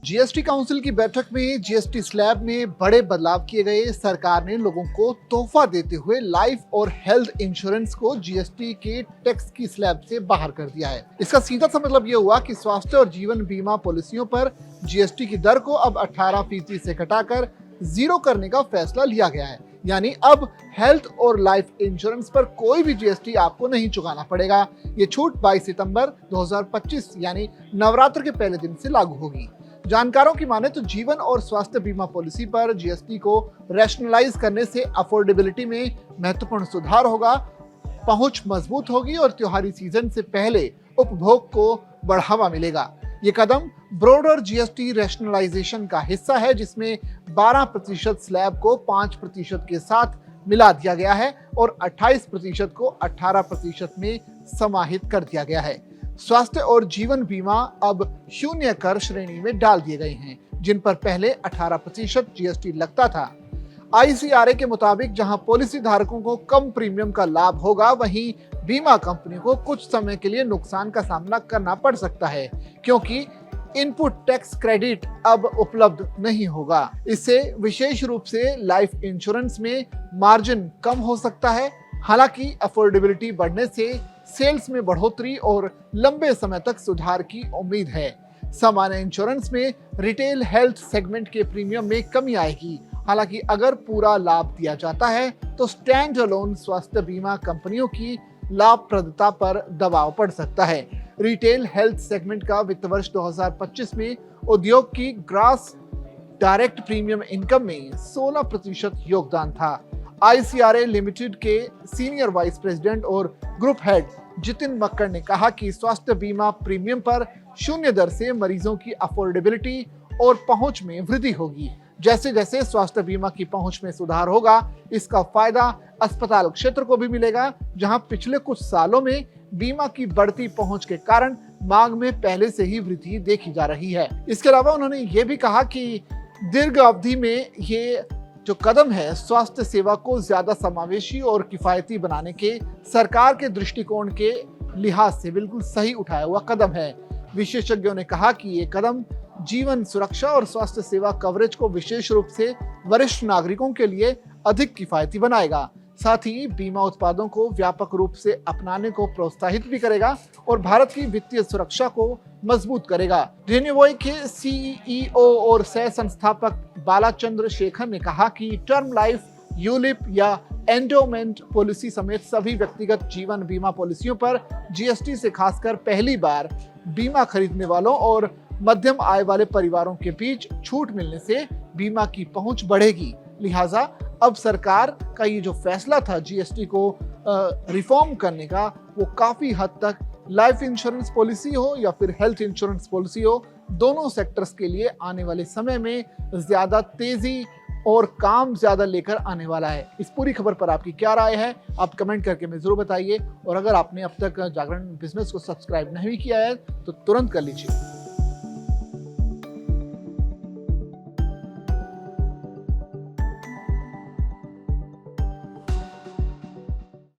GST council की बैठक में जीएसटी स्लैब में बड़े बदलाव किए गए। सरकार ने लोगों को तोहफा देते हुए लाइफ और हेल्थ इंश्योरेंस को जीएसटी के टैक्स की स्लैब से बाहर कर दिया है। इसका सीधा सा मतलब ये हुआ कि स्वास्थ्य और जीवन बीमा पॉलिसियों पर जीएसटी की दर को अब 18% से घटाकर 0 करने का फैसला लिया गया है। यानी अब हेल्थ और लाइफ इंश्योरेंस पर कोई भी जीएसटी आपको नहीं चुकाना पड़ेगा। ये छूट 22 सितंबर 2025 यानी नवरात्र के पहले दिन से लागू होगी। जानकारों की माने तो जीवन और स्वास्थ्य बीमा पॉलिसी पर जीएसटी को रैशनलाइज करने से अफोर्डेबिलिटी में महत्वपूर्ण सुधार होगा, पहुंच मजबूत होगी और त्योहारी सीजन से पहले उपभोग को बढ़ावा मिलेगा। ये कदम ब्रॉडर जीएसटी रैशनलाइजेशन का हिस्सा है, जिसमें 12% स्लैब को 5% के साथ मिला दिया गया है और 28% को 18% में समाहित कर दिया गया है। स्वास्थ्य और जीवन बीमा अब 0 कर श्रेणी में डाल दिए गए हैं, जिन पर पहले 18% जीएसटी लगता था। आईसीआरए के मुताबिक जहां पॉलिसी धारकों को कम प्रीमियम का लाभ होगा, वहीं बीमा कंपनी को कुछ समय के लिए नुकसान का सामना करना पड़ सकता है, क्योंकि इनपुट टैक्स क्रेडिट अब उपलब्ध नहीं होगा। इससे विशेष रूप से लाइफ इंश्योरेंस में मार्जिन कम हो सकता है। हालांकि अफोर्डेबिलिटी बढ़ने से सेल्स में बढ़ोतरी और लंबे समय तक सुधार की उम्मीद है। सामान्य इंश्योरेंस में रिटेल हेल्थ सेगमेंट के प्रीमियम में कमी आएगी। हालांकि अगर पूरा लाभ दिया जाता है तो स्टैंड अलोन स्वास्थ्य बीमा कंपनियों की लाभप्रदता पर दबाव पड़ सकता है। रिटेल हेल्थ सेगमेंट का वित्त वर्ष 2025 में उद्योग की ग्रॉस डायरेक्ट प्रीमियम इनकम में 16% योगदान था। आईसीआरए लिमिटेड के सीनियर वाइस प्रेसिडेंट और ग्रुप हेड जितिन मक्कड़ ने कहा कि स्वास्थ्य बीमा प्रीमियम पर 0 दर से मरीजों की अफोर्डेबिलिटी और पहुंच में वृद्धि होगी। जैसे जैसे स्वास्थ्य बीमा की पहुंच में सुधार होगा, इसका फायदा अस्पताल क्षेत्र को भी मिलेगा, जहां पिछले कुछ सालों में बीमा की बढ़ती पहुंच के कारण मांग में पहले से ही वृद्धि देखी जा रही है। इसके अलावा उन्होंने ये भी कहा कि दीर्घ अवधि में ये जो कदम है स्वास्थ्य सेवा को ज्यादा समावेशी और किफायती बनाने के सरकार के दृष्टिकोण के लिहाज से बिल्कुल सही उठाया हुआ कदम है। विशेषज्ञों ने कहा कि ये कदम जीवन सुरक्षा और स्वास्थ्य सेवा कवरेज को विशेष रूप से वरिष्ठ नागरिकों के लिए अधिक किफायती बनाएगा। साथ ही बीमा उत्पादों को व्यापक रूप से अपनाने को प्रोत्साहित भी करेगा और भारत की वित्तीय सुरक्षा को मजबूत करेगा। रेन्यूवॉय के सीईओ और सह संस्थापक बालाचंद्र शेखर ने कहा कि टर्म लाइफ, यूलिप या एंडोमेंट पॉलिसी समेत सभी व्यक्तिगत जीवन बीमा पॉलिसियों पर जीएसटी से खासकर पहली बार बीमा खरीदने वालों और मध्यम आय वाले परिवारों के बीच छूट मिलने से बीमा की पहुंच बढ़ेगी। लिहाजा अब सरकार का ये जो फैसला था जीएसटी को रिफॉर्म करने का, वो काफी हद तक लाइफ इंश्योरेंस पॉलिसी हो या फिर हेल्थ इंश्योरेंस पॉलिसी हो, दोनों सेक्टर्स के लिए आने वाले समय में ज्यादा तेजी और काम ज्यादा लेकर आने वाला है। इस पूरी खबर पर आपकी क्या राय है, आप कमेंट करके हमें जरूर बताइए। और अगर आपने अब तक जागरण बिजनेस को सब्सक्राइब नहीं किया है तो तुरंत कर लीजिए।